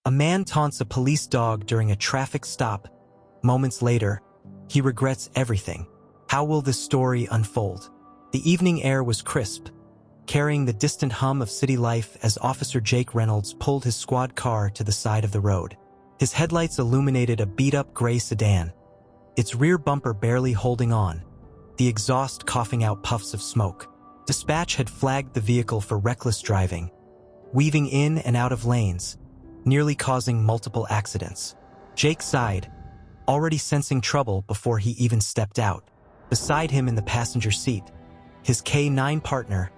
A man taunts a police dog during a traffic stop. Moments later, he regrets everything. How will this story unfold? The evening air was crisp, carrying the distant hum of city life as Officer Jake Reynolds pulled his squad car to the side of the road. His headlights illuminated a beat-up gray sedan, its rear bumper barely holding on, the exhaust coughing out puffs of smoke. Dispatch had flagged the vehicle for reckless driving, weaving in and out of lanes, nearly causing multiple accidents. Jake sighed, already sensing trouble before he even stepped out. Beside him in the passenger seat, his K-9 partner,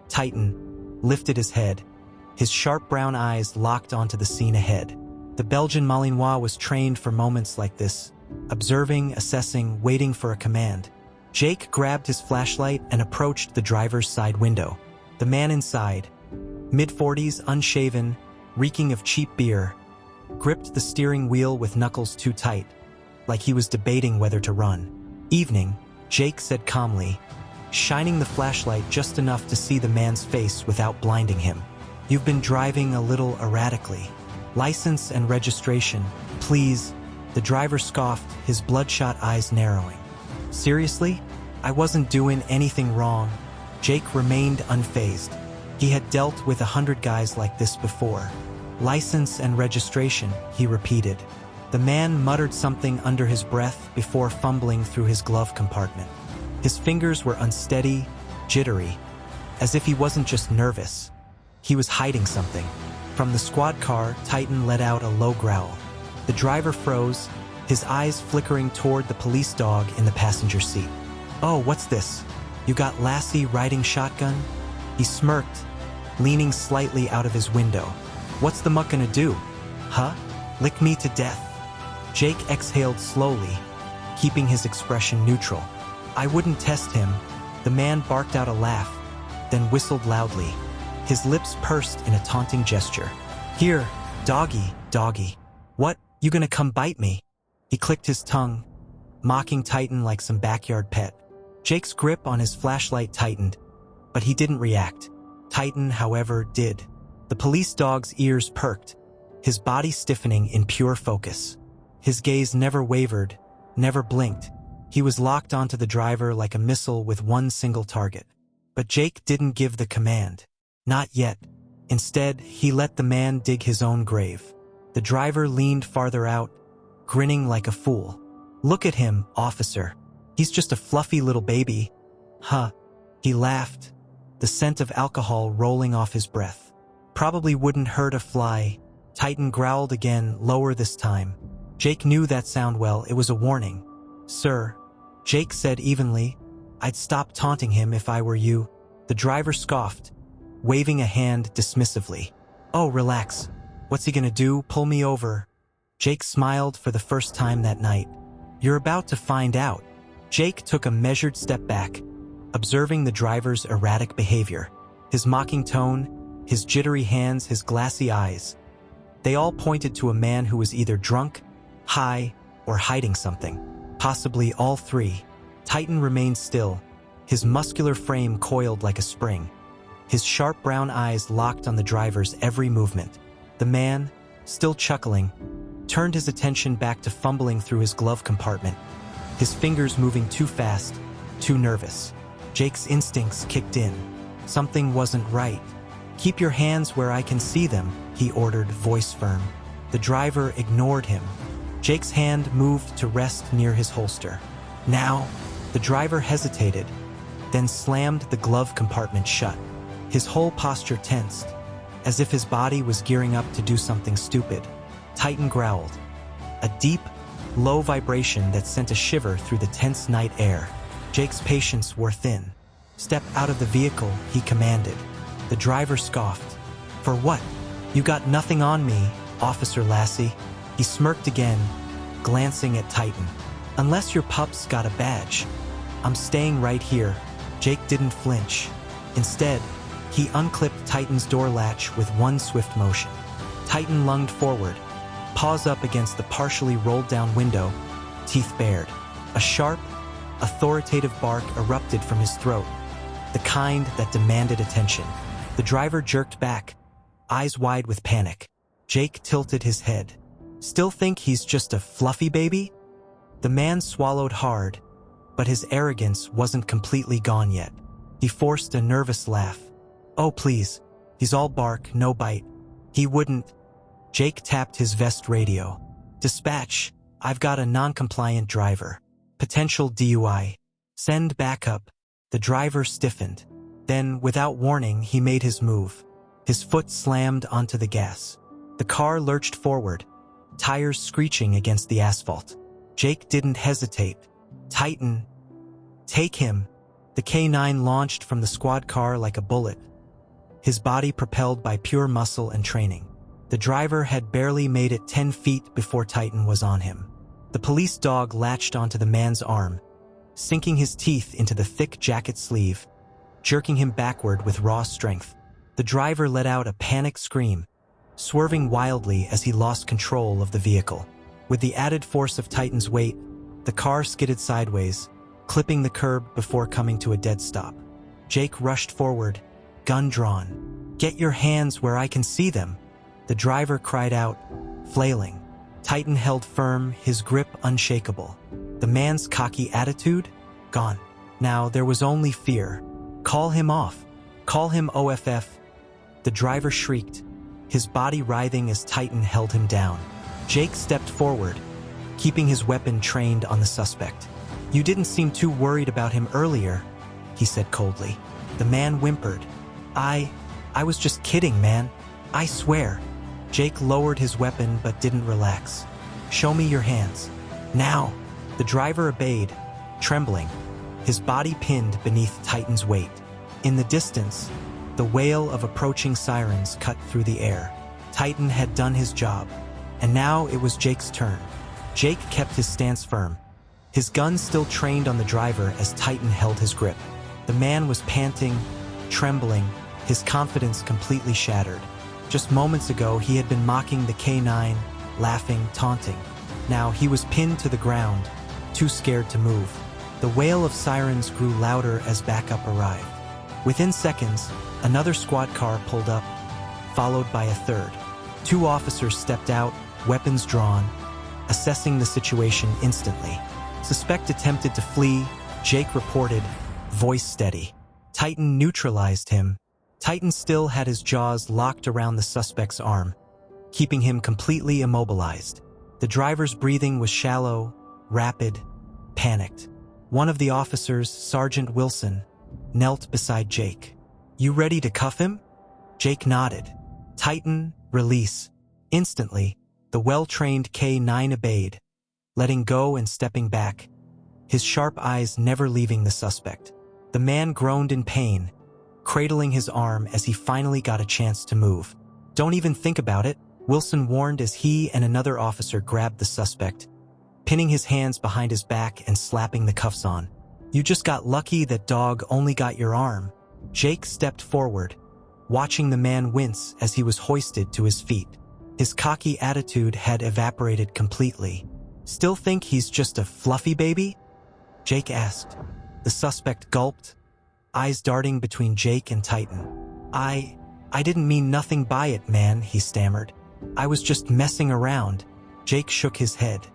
Titan, lifted his head, his sharp brown eyes locked onto the scene ahead. The Belgian Malinois was trained for moments like this, observing, assessing, waiting for a command. Jake grabbed his flashlight and approached the driver's side window. The man inside, mid-40s, unshaven, reeking of cheap beer, gripped the steering wheel with knuckles too tight, like he was debating whether to run. "Evening," Jake said calmly, shining the flashlight just enough to see the man's face without blinding him. "You've been driving a little erratically. License and registration, please." The driver scoffed, his bloodshot eyes narrowing. "Seriously? I wasn't doing anything wrong." Jake remained unfazed. He had dealt with 100 guys like this before. "License and registration," he repeated. The man muttered something under his breath before fumbling through his glove compartment. His fingers were unsteady, jittery, as if he wasn't just nervous. He was hiding something. From the squad car, Titan let out a low growl. The driver froze, his eyes flickering toward the police dog in the passenger seat. "Oh, what's this? You got Lassie riding shotgun?" He smirked, leaning slightly out of his window. "What's the muck gonna do? Huh? Lick me to death?" Jake exhaled slowly, keeping his expression neutral. "I wouldn't test him." The man barked out a laugh, then whistled loudly. His lips pursed in a taunting gesture. "Here, doggy, doggy. What, you gonna come bite me?" He clicked his tongue, mocking Titan like some backyard pet. Jake's grip on his flashlight tightened, but he didn't react. Titan, however, did. The police dog's ears perked, his body stiffening in pure focus. His gaze never wavered, never blinked. He was locked onto the driver like a missile with one single target. But Jake didn't give the command. Not yet. Instead, he let the man dig his own grave. The driver leaned farther out, grinning like a fool. "Look at him, officer. He's just a fluffy little baby." "Huh." He laughed, the scent of alcohol rolling off his breath. "Probably wouldn't hurt a fly." Titan growled again, lower this time. Jake knew that sound well. It was a warning. "Sir," Jake said evenly, "I'd stop taunting him if I were you." The driver scoffed, waving a hand dismissively. "Oh, relax. What's he gonna do, pull me over?" Jake smiled for the first time that night. "You're about to find out." Jake took a measured step back, observing the driver's erratic behavior. His mocking tone, his jittery hands, his glassy eyes. They all pointed to a man who was either drunk, high, or hiding something. Possibly all three. Titan remained still, his muscular frame coiled like a spring. His sharp brown eyes locked on the driver's every movement. The man, still chuckling, turned his attention back to fumbling through his glove compartment, his fingers moving too fast, too nervous. Jake's instincts kicked in. Something wasn't right. "Keep your hands where I can see them," he ordered, voice firm. The driver ignored him. Jake's hand moved to rest near his holster. "Now," the driver hesitated, then slammed the glove compartment shut. His whole posture tensed, as if his body was gearing up to do something stupid. Titan growled, a deep, low vibration that sent a shiver through the tense night air. Jake's patience wore thin. "Step out of the vehicle," he commanded. The driver scoffed. "For what? You got nothing on me, Officer Lassie." He smirked again, glancing at Titan. "Unless your pup's got a badge. I'm staying right here." Jake didn't flinch. Instead, he unclipped Titan's door latch with one swift motion. Titan lunged forward, paws up against the partially rolled down window, teeth bared. A sharp, authoritative bark erupted from his throat, the kind that demanded attention. The driver jerked back, eyes wide with panic. Jake tilted his head. Still think he's just a fluffy baby? The man swallowed hard, but his arrogance wasn't completely gone yet. He forced a nervous laugh. Oh please, he's all bark, no bite. He wouldn't. Jake tapped his vest radio. Dispatch, I've got a non-compliant driver. Potential DUI. Send backup. The driver stiffened. Then, without warning, he made his move. His foot slammed onto the gas. The car lurched forward, tires screeching against the asphalt. Jake didn't hesitate. Titan. Take him. The K9 launched from the squad car like a bullet, his body propelled by pure muscle and training. The driver had barely made it 10 feet before Titan was on him. The police dog latched onto the man's arm, sinking his teeth into the thick jacket sleeve, jerking him backward with raw strength. The driver let out a panicked scream, swerving wildly as he lost control of the vehicle. With the added force of Titan's weight, the car skidded sideways, clipping the curb before coming to a dead stop. Jake rushed forward, gun drawn. Get your hands where I can see them, the driver cried out, flailing. Titan held firm, his grip unshakable. The man's cocky attitude? Gone. Now there was only fear. Call him off. Call him OFF. The driver shrieked, his body writhing as Titan held him down. Jake stepped forward, keeping his weapon trained on the suspect. You didn't seem too worried about him earlier, he said coldly. The man whimpered. I was just kidding, man. I swear. Jake lowered his weapon but didn't relax. Show me your hands. Now. The driver obeyed, trembling, his body pinned beneath Titan's weight. In the distance, the wail of approaching sirens cut through the air. Titan had done his job, and now it was Jake's turn. Jake kept his stance firm, his gun still trained on the driver as Titan held his grip. The man was panting, trembling, his confidence completely shattered. Just moments ago, he had been mocking the K9, laughing, taunting. Now he was pinned to the ground, too scared to move. The wail of sirens grew louder as backup arrived. Within seconds, another squad car pulled up, followed by a third. 2 officers stepped out, weapons drawn, assessing the situation instantly. Suspect attempted to flee, Jake reported, voice steady. Titan neutralized him. Titan still had his jaws locked around the suspect's arm, keeping him completely immobilized. The driver's breathing was shallow, rapid, panicked. One of the officers, Sergeant Wilson, knelt beside Jake. You ready to cuff him? Jake nodded. Titan, release. Instantly, the well-trained K9 obeyed, letting go and stepping back, his sharp eyes never leaving the suspect. The man groaned in pain, cradling his arm as he finally got a chance to move. Don't even think about it, Wilson warned as he and another officer grabbed the suspect, pinning his hands behind his back and slapping the cuffs on. You just got lucky that dog only got your arm. Jake stepped forward, watching the man wince as he was hoisted to his feet. His cocky attitude had evaporated completely. Still think he's just a fluffy baby? Jake asked. The suspect gulped, eyes darting between Jake and Titan. I didn't mean nothing by it, man, he stammered. I was just messing around. Jake shook his head.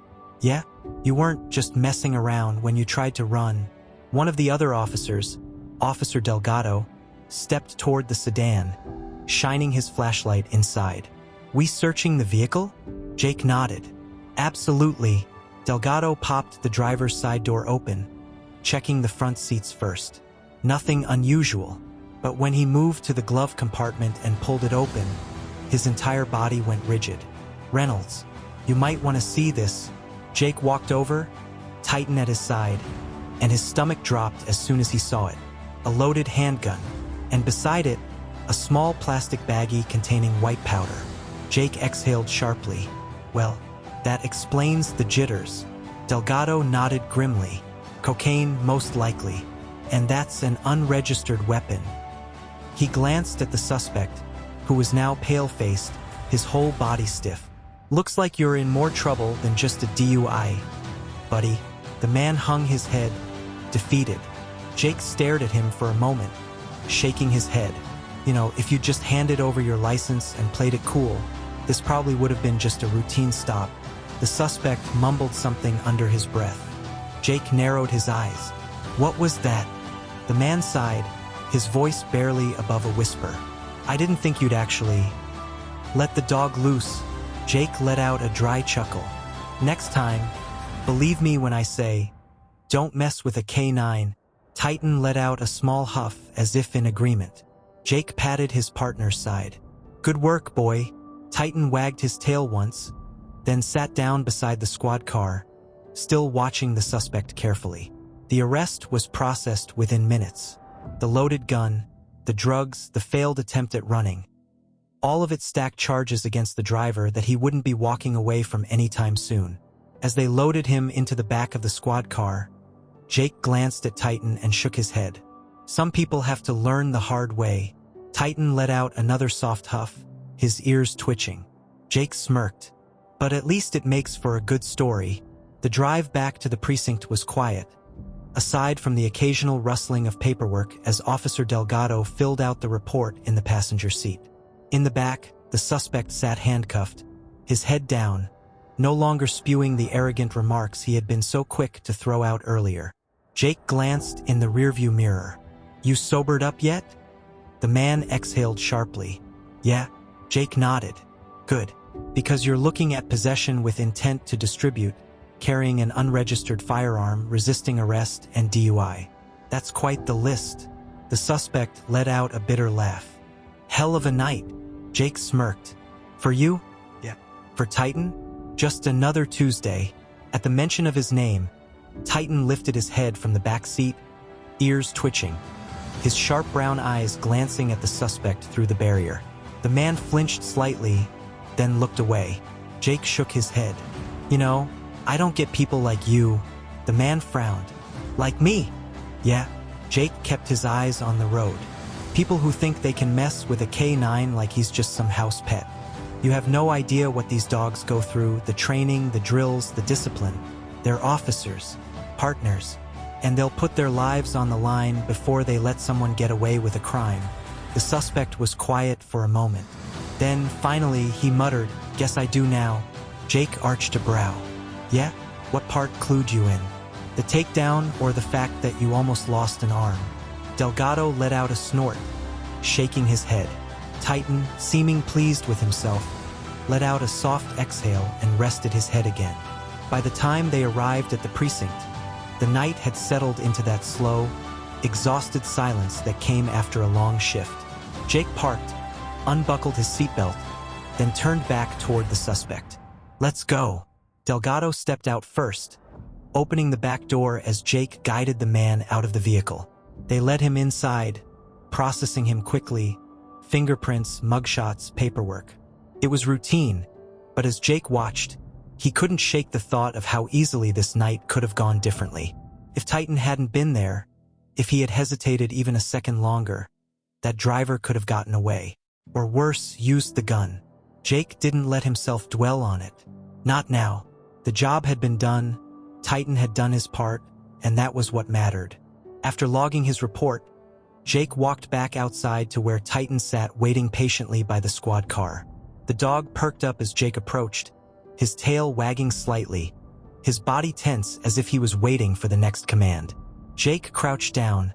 Yeah, you weren't just messing around when you tried to run. One of the other officers, Officer Delgado, stepped toward the sedan, shining his flashlight inside. We searching the vehicle? Jake nodded. Absolutely. Delgado popped the driver's side door open, checking the front seats first. Nothing unusual, but when he moved to the glove compartment and pulled it open, his entire body went rigid. Reynolds, you might want to see this. Jake walked over, Titan at his side, and his stomach dropped as soon as he saw it. A loaded handgun, and beside it, a small plastic baggie containing white powder. Jake exhaled sharply. Well, that explains the jitters. Delgado nodded grimly. Cocaine, most likely. And that's an unregistered weapon. He glanced at the suspect, who was now pale-faced, his whole body stiff. Looks like you're in more trouble than just a DUI, buddy. The man hung his head, defeated. Jake stared at him for a moment, shaking his head. You know, if you just handed over your license and played it cool, This probably would have been just a routine stop. The suspect mumbled something under his breath. Jake narrowed his eyes. What was that? The man sighed, his voice barely above a whisper. I didn't think you'd actually... Let the dog loose. Jake let out a dry chuckle. Next time, believe me when I say, don't mess with a K9. Titan let out a small huff as if in agreement. Jake patted his partner's side. Good work, boy. Titan wagged his tail once, then sat down beside the squad car, still watching the suspect carefully. The arrest was processed within minutes. The loaded gun, the drugs, the failed attempt at running. All of it stacked charges against the driver that he wouldn't be walking away from anytime soon. As they loaded him into the back of the squad car, Jake glanced at Titan and shook his head. Some people have to learn the hard way. Titan let out another soft huff, his ears twitching. Jake smirked. But at least it makes for a good story. The drive back to the precinct was quiet, aside from the occasional rustling of paperwork as Officer Delgado filled out the report in the passenger seat. In the back, the suspect sat handcuffed, his head down, no longer spewing the arrogant remarks he had been so quick to throw out earlier. Jake glanced in the rearview mirror. You sobered up yet? The man exhaled sharply. Yeah, Jake nodded. Good, because you're looking at possession with intent to distribute, carrying an unregistered firearm, resisting arrest, and DUI. That's quite the list. The suspect let out a bitter laugh. Hell of a night. Jake smirked. For you? Yeah. For Titan? Just another Tuesday. At the mention of his name, Titan lifted his head from the back seat, ears twitching, his sharp brown eyes glancing at the suspect through the barrier. The man flinched slightly, then looked away. Jake shook his head. You know, I don't get people like you. The man frowned. Like me? Yeah. Jake kept his eyes on the road. People who think they can mess with a K9 like he's just some house pet. You have no idea what these dogs go through, the training, the drills, the discipline. They're officers, partners, and they'll put their lives on the line before they let someone get away with a crime. The suspect was quiet for a moment. Then, finally, he muttered, Guess I do now. Jake arched a brow. Yeah? What part clued you in? The takedown or the fact that you almost lost an arm? Delgado let out a snort, shaking his head. Titan, seeming pleased with himself, let out a soft exhale and rested his head again. By the time they arrived at the precinct, the night had settled into that slow, exhausted silence that came after a long shift. Jake parked, unbuckled his seatbelt, then turned back toward the suspect. Let's go. Delgado stepped out first, opening the back door as Jake guided the man out of the vehicle. They led him inside, processing him quickly, fingerprints, mugshots, paperwork. It was routine, but as Jake watched, he couldn't shake the thought of how easily this night could have gone differently. If Titan hadn't been there, if he had hesitated even a second longer, that driver could have gotten away. Or worse, used the gun. Jake didn't let himself dwell on it. Not now. The job had been done, Titan had done his part, and that was what mattered. After logging his report, Jake walked back outside to where Titan sat waiting patiently by the squad car. The dog perked up as Jake approached, his tail wagging slightly, his body tense as if he was waiting for the next command. Jake crouched down,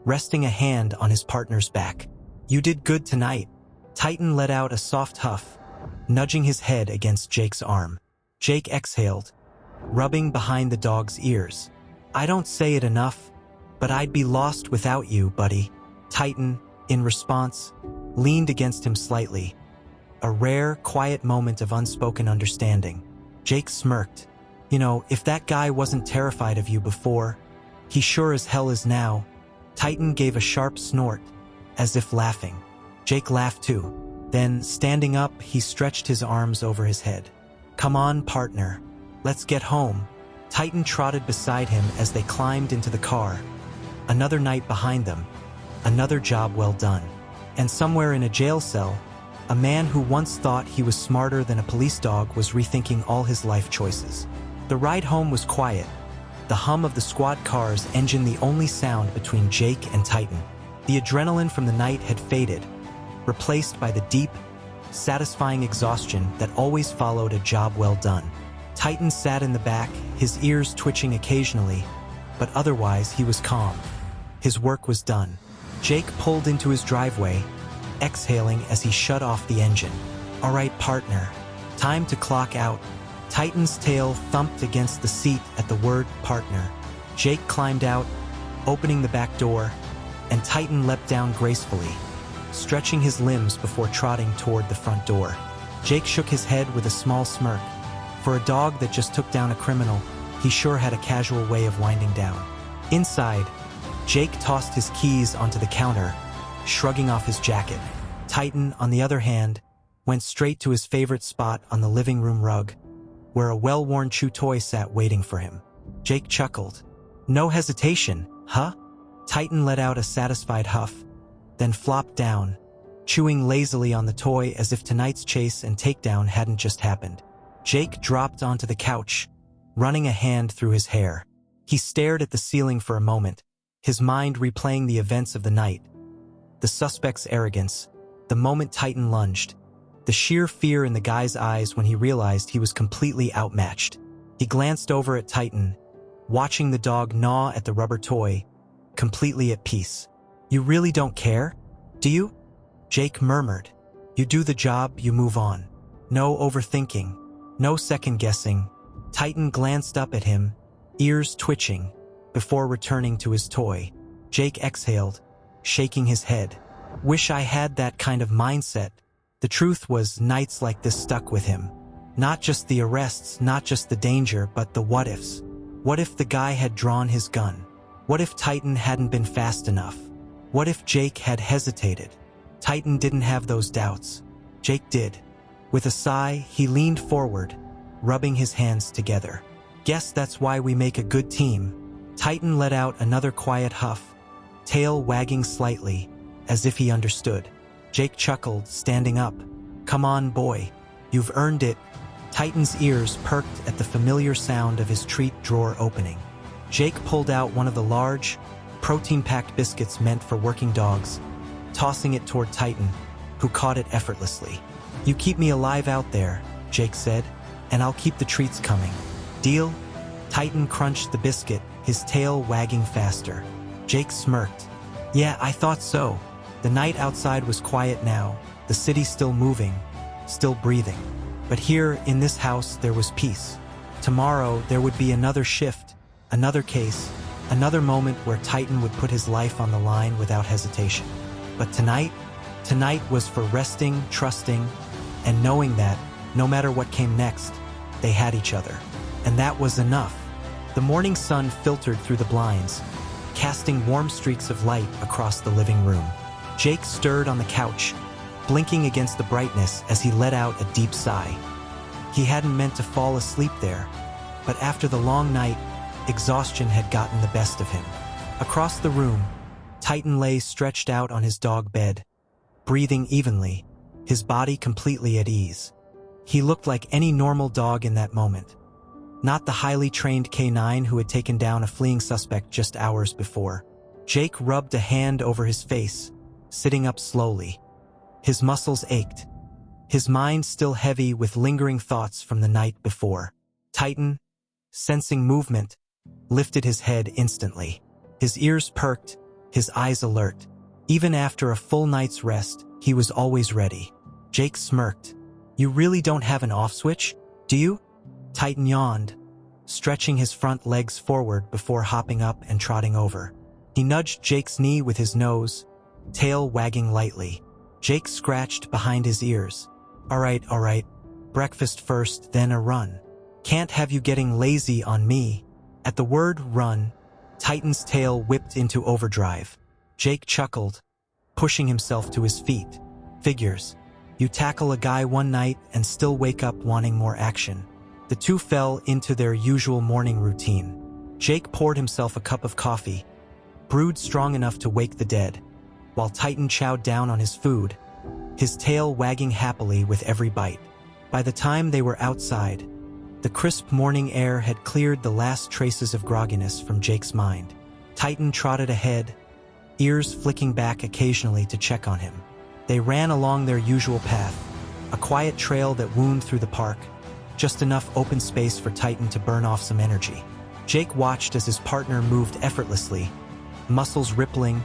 resting a hand on his partner's back. You did good tonight. Titan let out a soft huff, nudging his head against Jake's arm. Jake exhaled, rubbing behind the dog's ears. I don't say it enough, but I'd be lost without you, buddy. Titan, in response, leaned against him slightly. A rare, quiet moment of unspoken understanding. Jake smirked. You know, if that guy wasn't terrified of you before, he sure as hell is now. Titan gave a sharp snort, as if laughing. Jake laughed too. Then, standing up, he stretched his arms over his head. Come on, partner. Let's get home. Titan trotted beside him as they climbed into the car. Another night behind them. Another job well done. And somewhere in a jail cell, a man who once thought he was smarter than a police dog was rethinking all his life choices. The ride home was quiet, the hum of the squad car's engine the only sound between Jake and Titan. The adrenaline from the night had faded, replaced by the deep, satisfying exhaustion that always followed a job well done. Titan sat in the back, his ears twitching occasionally, but otherwise he was calm. His work was done. Jake pulled into his driveway, exhaling as he shut off the engine. "All right, partner. Time to clock out." Titan's tail thumped against the seat at the word partner. Jake climbed out, opening the back door, and Titan leapt down gracefully, stretching his limbs before trotting toward the front door. Jake shook his head with a small smirk. For a dog that just took down a criminal, he sure had a casual way of winding down. Inside, Jake tossed his keys onto the counter, shrugging off his jacket. Titan, on the other hand, went straight to his favorite spot on the living room rug, where a well-worn chew toy sat waiting for him. Jake chuckled. "No hesitation, huh?" Titan let out a satisfied huff, then flopped down, chewing lazily on the toy as if tonight's chase and takedown hadn't just happened. Jake dropped onto the couch, running a hand through his hair. He stared at the ceiling for a moment, his mind replaying the events of the night. The suspect's arrogance, the moment Titan lunged, the sheer fear in the guy's eyes when he realized he was completely outmatched. He glanced over at Titan, watching the dog gnaw at the rubber toy, completely at peace. "You really don't care, do you?" Jake murmured. "You do the job, you move on. No overthinking, no second-guessing." Titan glanced up at him, ears twitching, before returning to his toy. Jake exhaled, shaking his head. "Wish I had that kind of mindset." The truth was, nights like this stuck with him. Not just the arrests, not just the danger, but the what-ifs. What if the guy had drawn his gun? What if Titan hadn't been fast enough? What if Jake had hesitated? Titan didn't have those doubts. Jake did. With a sigh, he leaned forward, rubbing his hands together. "Guess that's why we make a good team." Titan let out another quiet huff, tail wagging slightly, as if he understood. Jake chuckled, standing up. "Come on, boy. You've earned it." Titan's ears perked at the familiar sound of his treat drawer opening. Jake pulled out one of the large, protein-packed biscuits meant for working dogs, tossing it toward Titan, who caught it effortlessly. "You keep me alive out there," Jake said, "and I'll keep the treats coming. Deal?" Titan crunched the biscuit, his tail wagging faster. Jake smirked. "Yeah, I thought so." The night outside was quiet now, the city still moving, still breathing. But here, in this house, there was peace. Tomorrow, there would be another shift, another case, another moment where Titan would put his life on the line without hesitation. But tonight was for resting, trusting, and knowing that, no matter what came next, they had each other. And that was enough. The morning sun filtered through the blinds, casting warm streaks of light across the living room. Jake stirred on the couch, blinking against the brightness as he let out a deep sigh. He hadn't meant to fall asleep there, but after the long night, exhaustion had gotten the best of him. Across the room, Titan lay stretched out on his dog bed, breathing evenly, his body completely at ease. He looked like any normal dog in that moment. Not the highly trained K9 who had taken down a fleeing suspect just hours before. Jake rubbed a hand over his face, sitting up slowly. His muscles ached, his mind still heavy with lingering thoughts from the night before. Titan, sensing movement, lifted his head instantly. His ears perked, his eyes alert. Even after a full night's rest, he was always ready. Jake smirked. "You really don't have an off switch, do you?" Titan yawned, stretching his front legs forward before hopping up and trotting over. He nudged Jake's knee with his nose, tail wagging lightly. Jake scratched behind his ears. All right. Breakfast first, then a run. Can't have you getting lazy on me." At the word run, Titan's tail whipped into overdrive. Jake chuckled, pushing himself to his feet. "Figures. You tackle a guy one night and still wake up wanting more action." The two fell into their usual morning routine. Jake poured himself a cup of coffee, brewed strong enough to wake the dead, while Titan chowed down on his food, his tail wagging happily with every bite. By the time they were outside, the crisp morning air had cleared the last traces of grogginess from Jake's mind. Titan trotted ahead, ears flicking back occasionally to check on him. They ran along their usual path, a quiet trail that wound through the park, just enough open space for Titan to burn off some energy. Jake watched as his partner moved effortlessly, muscles rippling,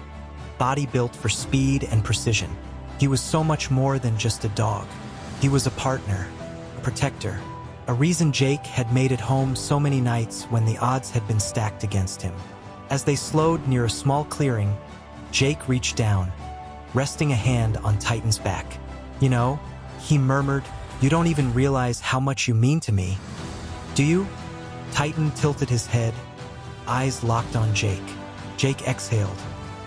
body built for speed and precision. He was so much more than just a dog. He was a partner, a protector, a reason Jake had made it home so many nights when the odds had been stacked against him. As they slowed near a small clearing, Jake reached down, resting a hand on Titan's back. "You know," he murmured, "you don't even realize how much you mean to me. Do you?" Titan tilted his head, eyes locked on Jake. Jake exhaled.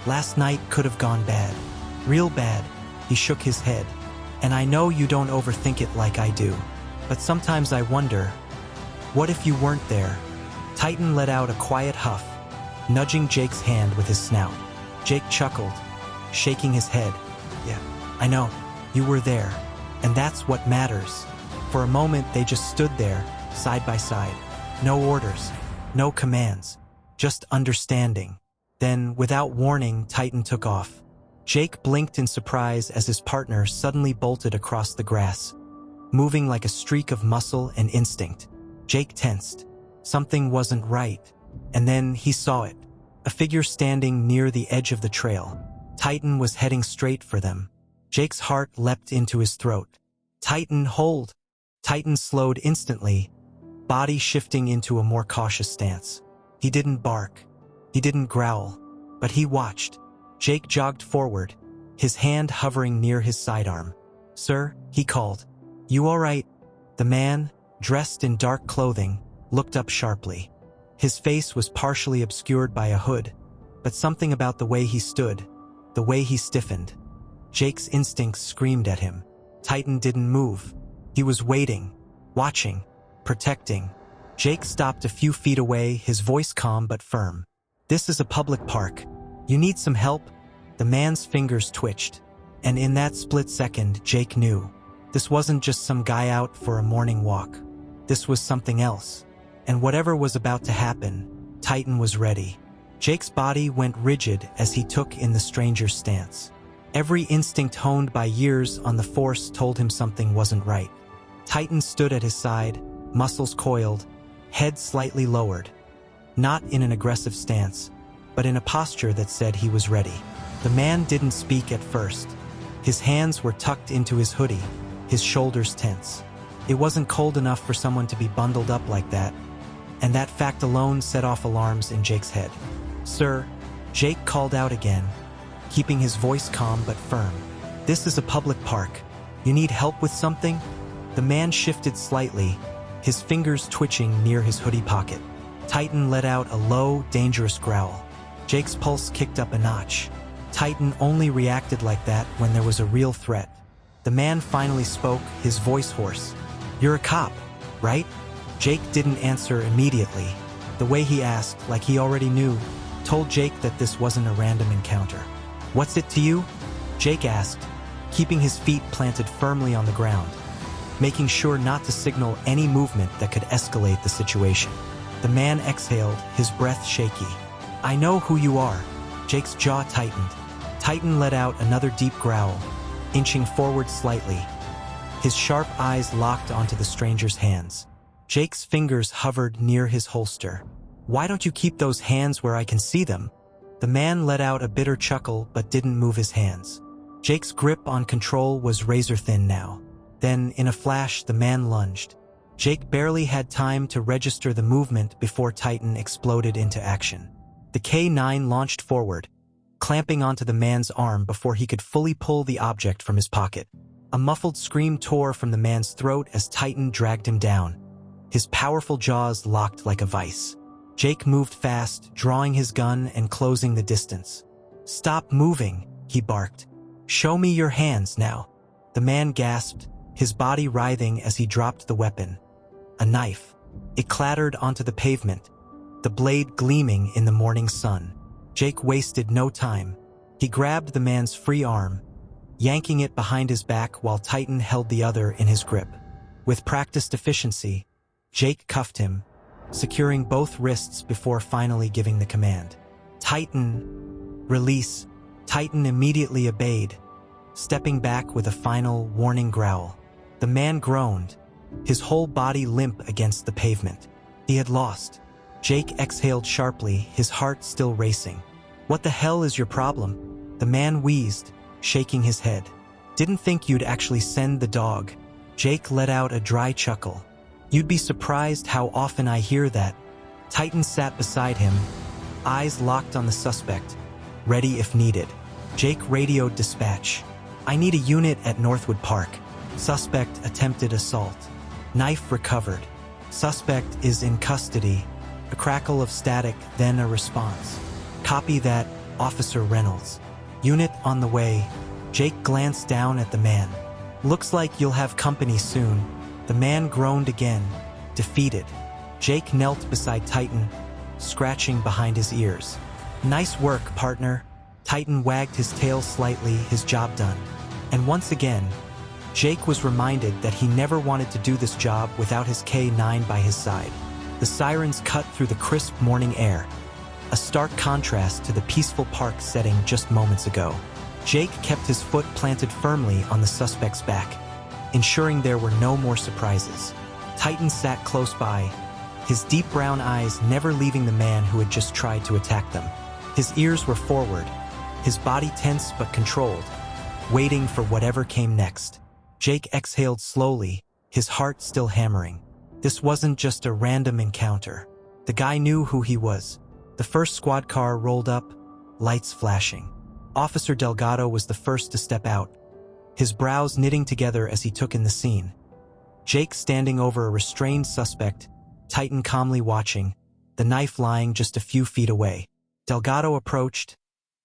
"Last night could have gone bad. Real bad." He shook his head. "And I know you don't overthink it like I do. But sometimes I wonder, what if you weren't there?" Titan let out a quiet huff, nudging Jake's hand with his snout. Jake chuckled, shaking his head. "Yeah, I know. You were there. And that's what matters." For a moment, they just stood there, side by side. No orders, no commands, just understanding. Then, without warning, Titan took off. Jake blinked in surprise as his partner suddenly bolted across the grass, moving like a streak of muscle and instinct. Jake tensed. Something wasn't right. And then he saw it. A figure standing near the edge of the trail. Titan was heading straight for them. Jake's heart leapt into his throat. "Titan, hold!" Titan slowed instantly, body shifting into a more cautious stance. He didn't bark. He didn't growl. But he watched. Jake jogged forward, his hand hovering near his sidearm. "Sir," he called. "You all right?" The man, dressed in dark clothing, looked up sharply. His face was partially obscured by a hood, but something about the way he stood, the way he stiffened. Jake's instincts screamed at him. Titan didn't move. He was waiting, watching, protecting. Jake stopped a few feet away, his voice calm but firm. "This is a public park. You need some help?" The man's fingers twitched, and in that split second, Jake knew. This wasn't just some guy out for a morning walk. This was something else. And whatever was about to happen, Titan was ready. Jake's body went rigid as he took in the stranger's stance. Every instinct honed by years on the force told him something wasn't right. Titan stood at his side, muscles coiled, head slightly lowered. Not in an aggressive stance, but in a posture that said he was ready. The man didn't speak at first. His hands were tucked into his hoodie, his shoulders tense. It wasn't cold enough for someone to be bundled up like that, and that fact alone set off alarms in Jake's head. "Sir," Jake called out again, keeping his voice calm but firm. "This is a public park. You need help with something?" The man shifted slightly, his fingers twitching near his hoodie pocket. Titan let out a low, dangerous growl. Jake's pulse kicked up a notch. Titan only reacted like that when there was a real threat. The man finally spoke, his voice hoarse. "You're a cop, right?" Jake didn't answer immediately. The way he asked, like he already knew, told Jake that this wasn't a random encounter. "What's it to you?" Jake asked, keeping his feet planted firmly on the ground, making sure not to signal any movement that could escalate the situation. The man exhaled, his breath shaky. "I know who you are." Jake's jaw tightened. Titan let out another deep growl, inching forward slightly. His sharp eyes locked onto the stranger's hands. Jake's fingers hovered near his holster. "Why don't you keep those hands where I can see them?" The man let out a bitter chuckle but didn't move his hands. Jake's grip on control was razor-thin now. Then, in a flash, the man lunged. Jake barely had time to register the movement before Titan exploded into action. The K-9 launched forward, clamping onto the man's arm before he could fully pull the object from his pocket. A muffled scream tore from the man's throat as Titan dragged him down. His powerful jaws locked like a vice. Jake moved fast, drawing his gun and closing the distance. "Stop moving," he barked. "Show me your hands now." The man gasped, his body writhing as he dropped the weapon. A knife. It clattered onto the pavement, the blade gleaming in the morning sun. Jake wasted no time. He grabbed the man's free arm, yanking it behind his back while Titan held the other in his grip. With practiced efficiency, Jake cuffed him, securing both wrists before finally giving the command. "Titan, release." Titan immediately obeyed, stepping back with a final warning growl. The man groaned, his whole body limp against the pavement. He had lost. Jake exhaled sharply, his heart still racing. "What the hell is your problem?" The man wheezed, shaking his head. "Didn't think you'd actually send the dog." Jake let out a dry chuckle. "You'd be surprised how often I hear that." Titan sat beside him, eyes locked on the suspect, ready if needed. Jake radioed dispatch. "I need a unit at Northwood Park. Suspect attempted assault. Knife recovered. Suspect is in custody." A crackle of static, then a response. "Copy that, Officer Reynolds. Unit on the way." Jake glanced down at the man. "Looks like you'll have company soon." The man groaned again, defeated. Jake knelt beside Titan, scratching behind his ears. "Nice work, partner." Titan wagged his tail slightly, his job done. And once again, Jake was reminded that he never wanted to do this job without his K9 by his side. The sirens cut through the crisp morning air, a stark contrast to the peaceful park setting just moments ago. Jake kept his foot planted firmly on the suspect's back, ensuring there were no more surprises. Titan sat close by, his deep brown eyes never leaving the man who had just tried to attack them. His ears were forward, his body tense but controlled, waiting for whatever came next. Jake exhaled slowly, his heart still hammering. This wasn't just a random encounter. The guy knew who he was. The first squad car rolled up, lights flashing. Officer Delgado was the first to step out, his brows knitting together as he took in the scene. Jake standing over a restrained suspect, Titan calmly watching, the knife lying just a few feet away. Delgado approached,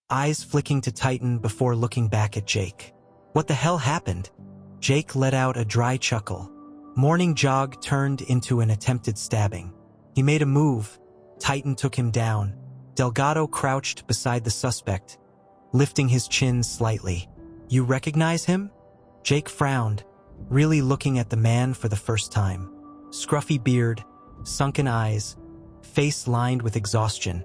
eyes flicking to Titan before looking back at Jake. "What the hell happened?" Jake let out a dry chuckle. Morning jog turned into an attempted stabbing. He made a move. Titan took him down. Delgado crouched beside the suspect, lifting his chin slightly. "You recognize him?" Jake frowned, really looking at the man for the first time. Scruffy beard, sunken eyes, face lined with exhaustion.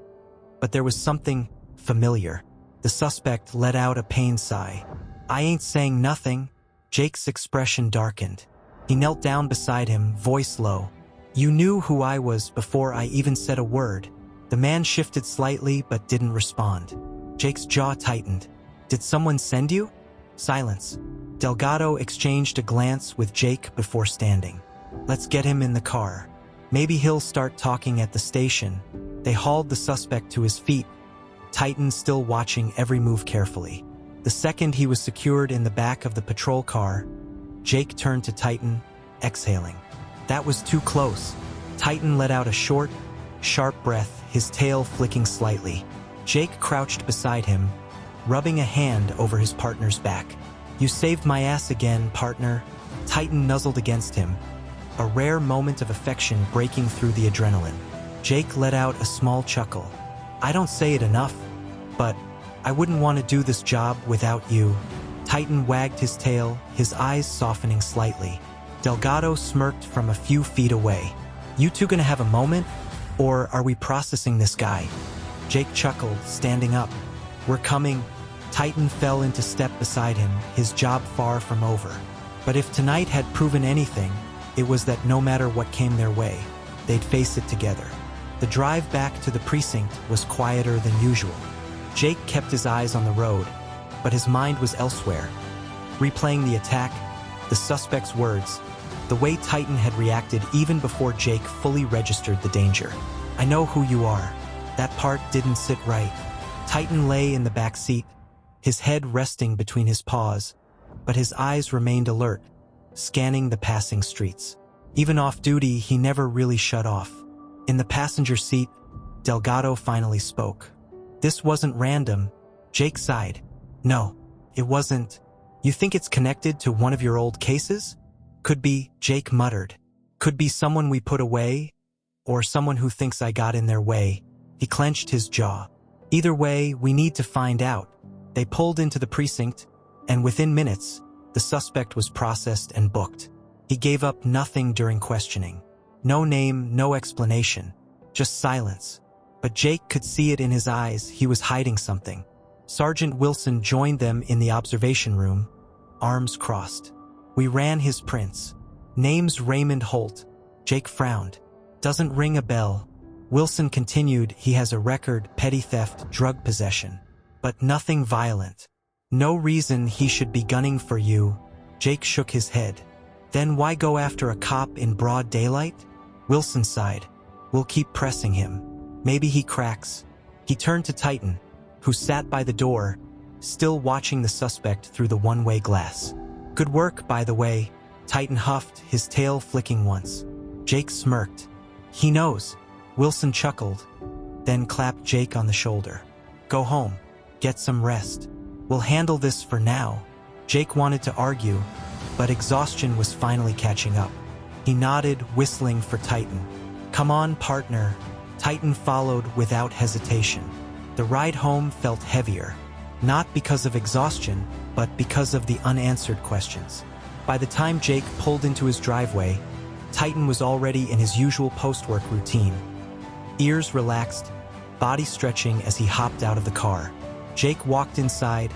But there was something familiar. The suspect let out a pained sigh. "I ain't saying nothing." Jake's expression darkened. He knelt down beside him, voice low. "You knew who I was before I even said a word." The man shifted slightly but didn't respond. Jake's jaw tightened. "Did someone send you?" Silence. Delgado exchanged a glance with Jake before standing. "Let's get him in the car. Maybe he'll start talking at the station." They hauled the suspect to his feet, Titan still watching every move carefully. The second he was secured in the back of the patrol car, Jake turned to Titan, exhaling. "That was too close." Titan let out a short, sharp breath, his tail flicking slightly. Jake crouched beside him, rubbing a hand over his partner's back. "You saved my ass again, partner." Titan nuzzled against him, a rare moment of affection breaking through the adrenaline. Jake let out a small chuckle. "I don't say it enough, but I wouldn't want to do this job without you." Titan wagged his tail, his eyes softening slightly. Delgado smirked from a few feet away. "You two gonna have a moment? Or are we processing this guy?" Jake chuckled, standing up. "We're coming." Titan fell into step beside him, his job far from over. But if tonight had proven anything, it was that no matter what came their way, they'd face it together. The drive back to the precinct was quieter than usual. Jake kept his eyes on the road, but his mind was elsewhere, replaying the attack, the suspect's words, the way Titan had reacted even before Jake fully registered the danger. "I know who you are." That part didn't sit right. Titan lay in the back seat, his head resting between his paws, but his eyes remained alert, scanning the passing streets. Even off duty, he never really shut off. In the passenger seat, Delgado finally spoke. "This wasn't random." Jake sighed. "No, it wasn't." "You think it's connected to one of your old cases?" "Could be," Jake muttered. "Could be someone we put away, or someone who thinks I got in their way." He clenched his jaw. "Either way, we need to find out." They pulled into the precinct, and within minutes, the suspect was processed and booked. He gave up nothing during questioning. No name, no explanation, just silence. But Jake could see it in his eyes, he was hiding something. Sergeant Wilson joined them in the observation room, arms crossed. We ran his prints. Name's Raymond Holt. Jake frowned. Doesn't ring a bell. Wilson continued. He has a record, petty theft, drug possession. But nothing violent. No reason he should be gunning for you. Jake shook his head. Then why go after a cop in broad daylight? Wilson sighed. We'll keep pressing him. Maybe he cracks. He turned to Titan, who sat by the door, still watching the suspect through the one-way glass. Good work, by the way. Titan huffed, his tail flicking once. Jake smirked. He knows. Wilson chuckled, then clapped Jake on the shoulder. Go home. Get some rest. We'll handle this for now. Jake wanted to argue, but exhaustion was finally catching up. He nodded, whistling for Titan. Come on, partner. Titan followed without hesitation. The ride home felt heavier, not because of exhaustion, but because of the unanswered questions. By the time Jake pulled into his driveway, Titan was already in his usual post-work routine. Ears relaxed, body stretching as he hopped out of the car. Jake walked inside,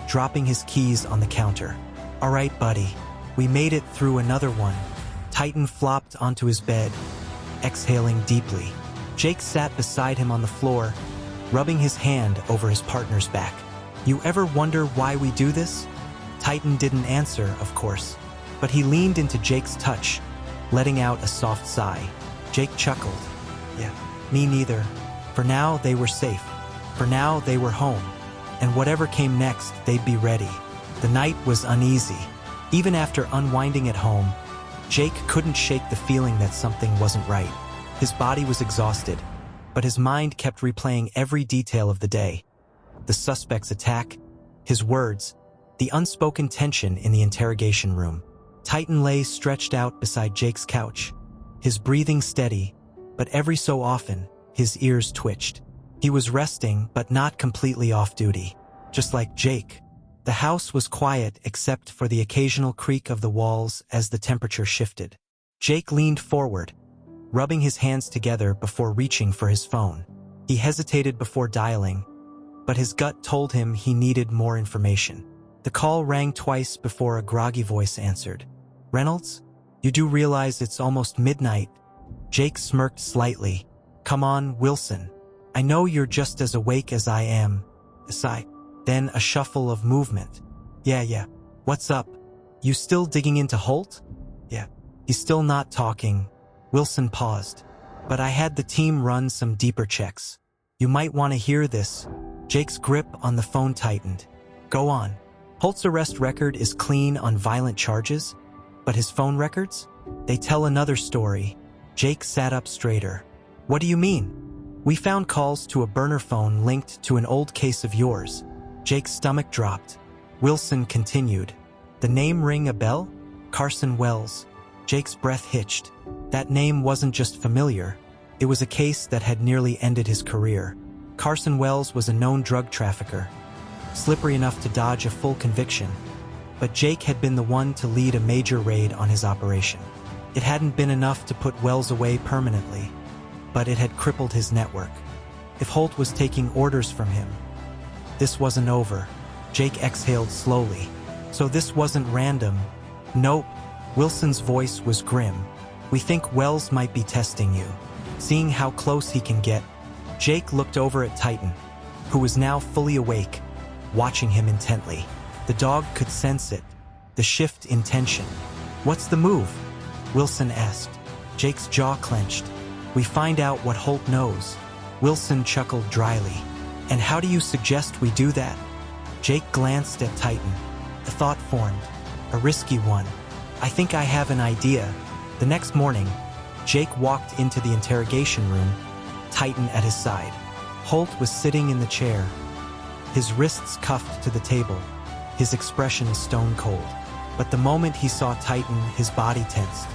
dropping his keys on the counter. All right, buddy. We made it through another one. Titan flopped onto his bed, exhaling deeply. Jake sat beside him on the floor, rubbing his hand over his partner's back. You ever wonder why we do this? Titan didn't answer, of course, but he leaned into Jake's touch, letting out a soft sigh. Jake chuckled. Yeah, me neither. For now, they were safe. For now, they were home. And whatever came next, they'd be ready. The night was uneasy. Even after unwinding at home, Jake couldn't shake the feeling that something wasn't right. His body was exhausted, but his mind kept replaying every detail of the day. The suspect's attack, his words, the unspoken tension in the interrogation room. Titan lay stretched out beside Jake's couch, his breathing steady, but every so often, his ears twitched. He was resting, but not completely off duty. Just like Jake. The house was quiet except for the occasional creak of the walls as the temperature shifted. Jake leaned forward, rubbing his hands together before reaching for his phone. He hesitated before dialing, but his gut told him he needed more information. The call rang twice before a groggy voice answered. Reynolds? You do realize it's almost midnight? Jake smirked slightly. Come on, Wilson. I know you're just as awake as I am. A sigh. Then a shuffle of movement. Yeah. What's up? You still digging into Holt? Yeah. He's still not talking. Wilson paused. But I had the team run some deeper checks. You might want to hear this. Jake's grip on the phone tightened. Go on. Holt's arrest record is clean on violent charges, but his phone records? They tell another story. Jake sat up straighter. What do you mean? We found calls to a burner phone linked to an old case of yours. Jake's stomach dropped. Wilson continued. The name ring a bell? Carson Wells. Jake's breath hitched. That name wasn't just familiar. It was a case that had nearly ended his career. Carson Wells was a known drug trafficker, slippery enough to dodge a full conviction. But Jake had been the one to lead a major raid on his operation. It hadn't been enough to put Wells away permanently, but it had crippled his network. If Holt was taking orders from him, this wasn't over. Jake exhaled slowly. So this wasn't random. Nope. Wilson's voice was grim. We think Wells might be testing you, seeing how close he can get. Jake looked over at Titan, who was now fully awake, watching him intently. The dog could sense it, the shift in tension. What's the move? Wilson asked. Jake's jaw clenched. We find out what Holt knows. Wilson chuckled dryly. And how do you suggest we do that? Jake glanced at Titan. A thought formed, a risky one. I think I have an idea. The next morning, Jake walked into the interrogation room, Titan at his side. Holt was sitting in the chair, his wrists cuffed to the table, his expression stone cold. But the moment he saw Titan, his body tensed.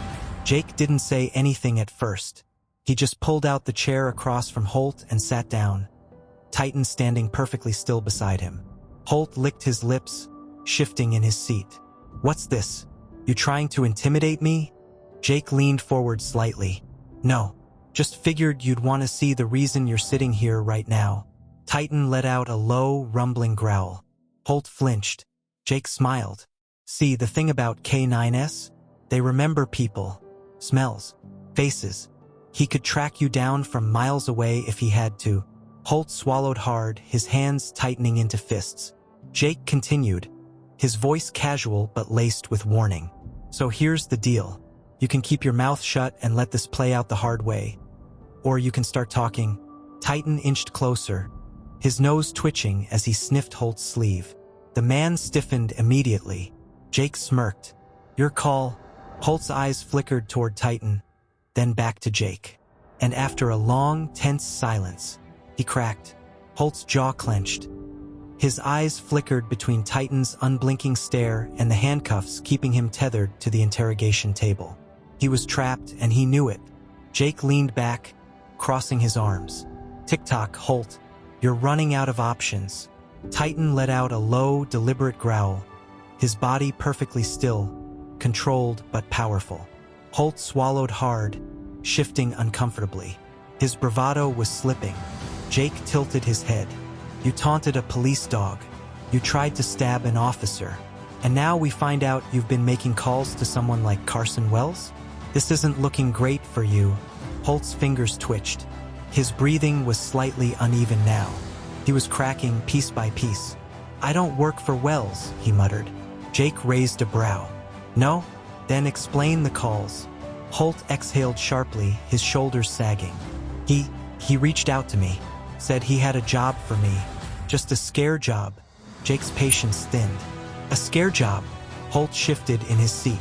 Jake didn't say anything at first. He just pulled out the chair across from Holt and sat down, Titan standing perfectly still beside him. Holt licked his lips, shifting in his seat. What's this? You trying to intimidate me? Jake leaned forward slightly. No, just figured you'd want to see the reason you're sitting here right now. Titan let out a low, rumbling growl. Holt flinched. Jake smiled. See, the thing about K9s? They remember people, smells, faces. He could track you down from miles away if he had to. Holt swallowed hard, his hands tightening into fists. Jake continued, his voice casual but laced with warning. So here's the deal. You can keep your mouth shut and let this play out the hard way. Or you can start talking. Titan inched closer, his nose twitching as he sniffed Holt's sleeve. The man stiffened immediately. Jake smirked. Your call. Holt's eyes flickered toward Titan, then back to Jake. And after a long, tense silence, he cracked. Holt's jaw clenched. His eyes flickered between Titan's unblinking stare and the handcuffs keeping him tethered to the interrogation table. He was trapped, and he knew it. Jake leaned back, crossing his arms. Tick-tock, Holt. You're running out of options. Titan let out a low, deliberate growl, his body perfectly still, controlled but powerful. Holt swallowed hard, shifting uncomfortably. His bravado was slipping. Jake tilted his head. You taunted a police dog. You tried to stab an officer. And now we find out you've been making calls to someone like Carson Wells? This isn't looking great for you. Holt's fingers twitched. His breathing was slightly uneven now. He was cracking piece by piece. I don't work for Wells, he muttered. Jake raised a brow. No? Then explain the calls. Holt exhaled sharply, his shoulders sagging. He reached out to me, said he had a job for me. Just a scare job. Jake's patience thinned. A scare job? Holt shifted in his seat.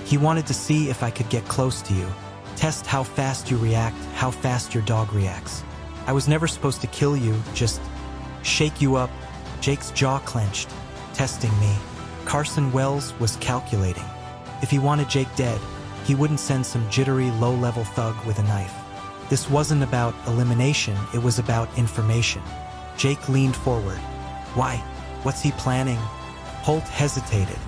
He wanted to see if I could get close to you. Test how fast you react, how fast your dog reacts. I was never supposed to kill you, just shake you up. Jake's jaw clenched, testing me. Carson Wells was calculating. If he wanted Jake dead, he wouldn't send some jittery, low-level thug with a knife. This wasn't about elimination, it was about information. Jake leaned forward. Why? What's he planning? Holt hesitated.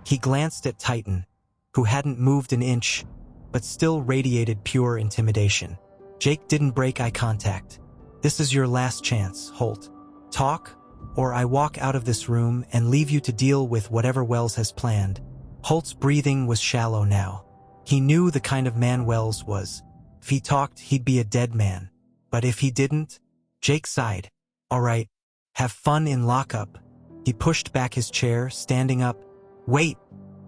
He glanced at Titan, who hadn't moved an inch, but still radiated pure intimidation. Jake didn't break eye contact. This is your last chance, Holt. Talk, or I walk out of this room and leave you to deal with whatever Wells has planned. Holt's breathing was shallow now. He knew the kind of man Wells was. If he talked, he'd be a dead man. But if he didn't? Jake sighed. All right, have fun in lockup. He pushed back his chair, standing up. Wait!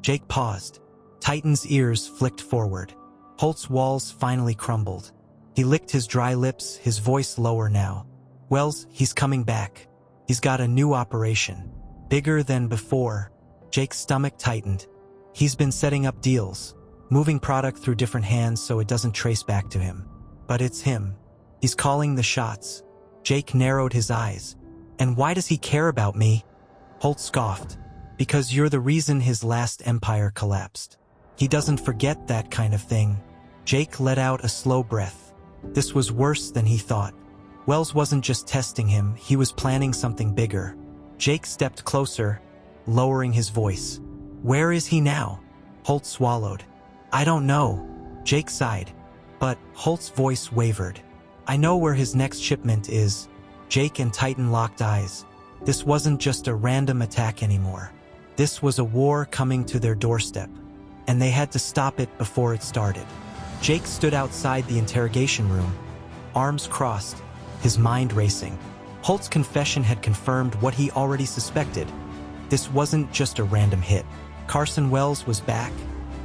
Jake paused. Titan's ears flicked forward. Holt's walls finally crumbled. He licked his dry lips, his voice lower now. Wells, he's coming back. He's got a new operation. Bigger than before. Jake's stomach tightened. He's been setting up deals, moving product through different hands so it doesn't trace back to him. But it's him. He's calling the shots. Jake narrowed his eyes. And why does he care about me? Holt scoffed. Because you're the reason his last empire collapsed. He doesn't forget that kind of thing. Jake let out a slow breath. This was worse than he thought. Wells wasn't just testing him, he was planning something bigger. Jake stepped closer, lowering his voice. Where is he now? Holt swallowed. I don't know. Jake sighed. But Holt's voice wavered. I know where his next shipment is. Jake and Titan locked eyes. This wasn't just a random attack anymore. This was a war coming to their doorstep. And they had to stop it before it started. Jake stood outside the interrogation room, arms crossed, his mind racing. Holt's confession had confirmed what he already suspected. This wasn't just a random hit. Carson Wells was back,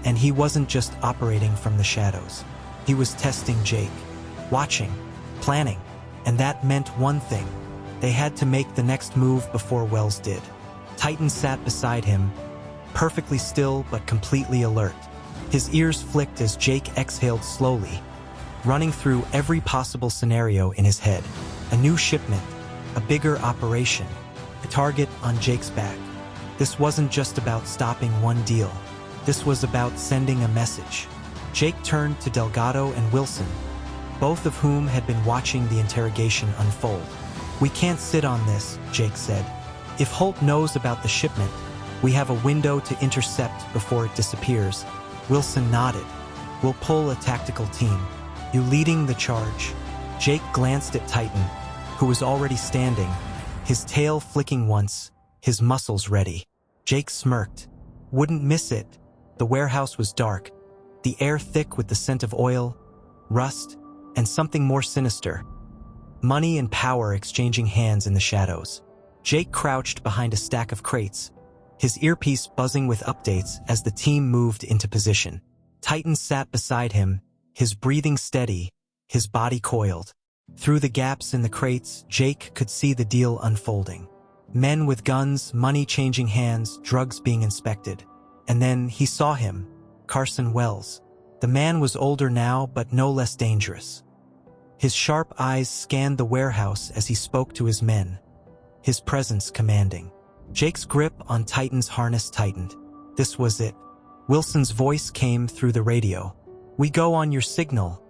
and he wasn't just operating from the shadows. He was testing Jake, watching, planning, and that meant one thing. They had to make the next move before Wells did. Titan sat beside him, perfectly still but completely alert. His ears flicked as Jake exhaled slowly, running through every possible scenario in his head. A new shipment, a bigger operation, a target on Jake's back. This wasn't just about stopping one deal. This was about sending a message. Jake turned to Delgado and Wilson, both of whom had been watching the interrogation unfold. We can't sit on this, Jake said. If Holt knows about the shipment, we have a window to intercept before it disappears. Wilson nodded. We'll pull a tactical team. You leading the charge. Jake glanced at Titan, who was already standing, his tail flicking once, his muscles ready. Jake smirked. Wouldn't miss it. The warehouse was dark, the air thick with the scent of oil, rust, and something more sinister. Money and power exchanging hands in the shadows. Jake crouched behind a stack of crates, his earpiece buzzing with updates as the team moved into position. Titan sat beside him, his breathing steady, his body coiled. Through the gaps in the crates, Jake could see the deal unfolding. Men with guns, money changing hands, drugs being inspected. And then he saw him, Carson Wells. The man was older now, but no less dangerous. His sharp eyes scanned the warehouse as he spoke to his men, his presence commanding. Jake's grip on Titan's harness tightened. This was it. Wilson's voice came through the radio. "We go on your signal,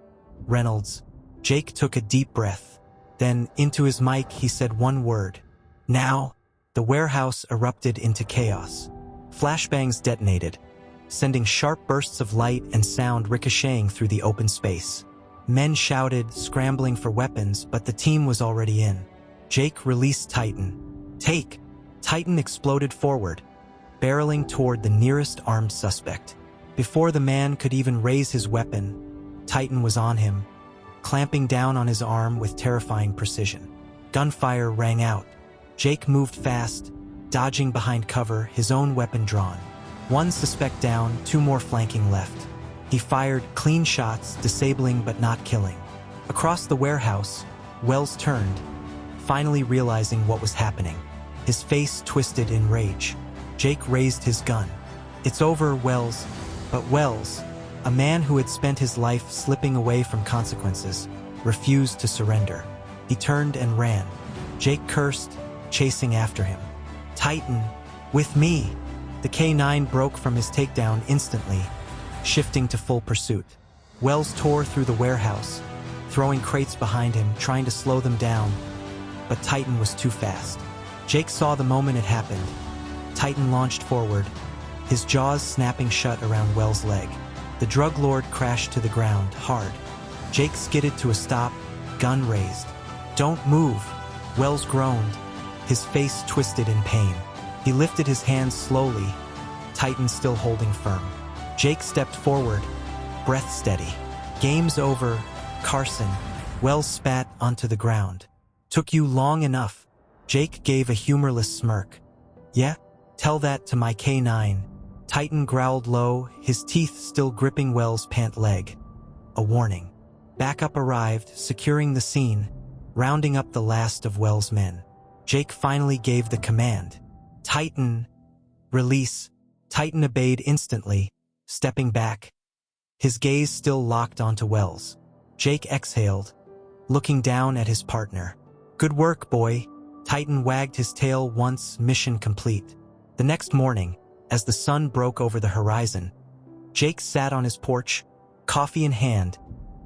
Reynolds." Jake took a deep breath. Then, into his mic, he said one word. "Now." The warehouse erupted into chaos. Flashbangs detonated, sending sharp bursts of light and sound ricocheting through the open space. Men shouted, scrambling for weapons, but the team was already in. Jake released Titan. "Take!" Titan exploded forward, barreling toward the nearest armed suspect. Before the man could even raise his weapon, Titan was on him, clamping down on his arm with terrifying precision. Gunfire rang out. Jake moved fast, dodging behind cover, his own weapon drawn. One suspect down, two more flanking left. He fired clean shots, disabling but not killing. Across the warehouse, Wells turned, finally realizing what was happening. His face twisted in rage. Jake raised his gun. "It's over, Wells." But Wells, a man who had spent his life slipping away from consequences, refused to surrender. He turned and ran. Jake cursed, chasing after him. "Titan, with me!" The K9 broke from his takedown instantly, shifting to full pursuit. Wells tore through the warehouse, throwing crates behind him, trying to slow them down, but Titan was too fast. Jake saw the moment it happened. Titan launched forward, his jaws snapping shut around Wells' leg. The drug lord crashed to the ground, hard. Jake skidded to a stop, gun raised. "Don't move!" Wells groaned, his face twisted in pain. He lifted his hands slowly, Titan still holding firm. Jake stepped forward, breath steady. "Game's over, Carson." Wells spat onto the ground. "Took you long enough." Jake gave a humorless smirk. "Yeah? Tell that to my K9. Titan growled low, his teeth still gripping Wells' pant leg. A warning. Backup arrived, securing the scene, rounding up the last of Wells' men. Jake finally gave the command. "Titan, release." Titan obeyed instantly, stepping back, his gaze still locked onto Wells. Jake exhaled, looking down at his partner. "Good work, boy." Titan wagged his tail once, mission complete. The next morning, as the sun broke over the horizon, Jake sat on his porch, coffee in hand,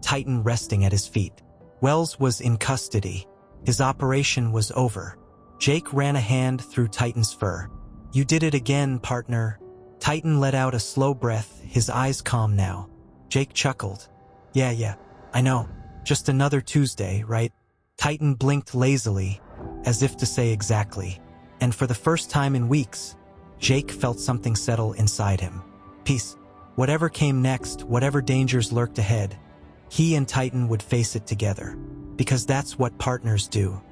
Titan resting at his feet. Wells was in custody. His operation was over. Jake ran a hand through Titan's fur. "You did it again, partner." Titan let out a slow breath, his eyes calm now. Jake chuckled. Yeah, I know. Just another Tuesday, right?" Titan blinked lazily, as if to say exactly. And for the first time in weeks, Jake felt something settle inside him. Peace. Whatever came next, whatever dangers lurked ahead, he and Titan would face it together. Because that's what partners do.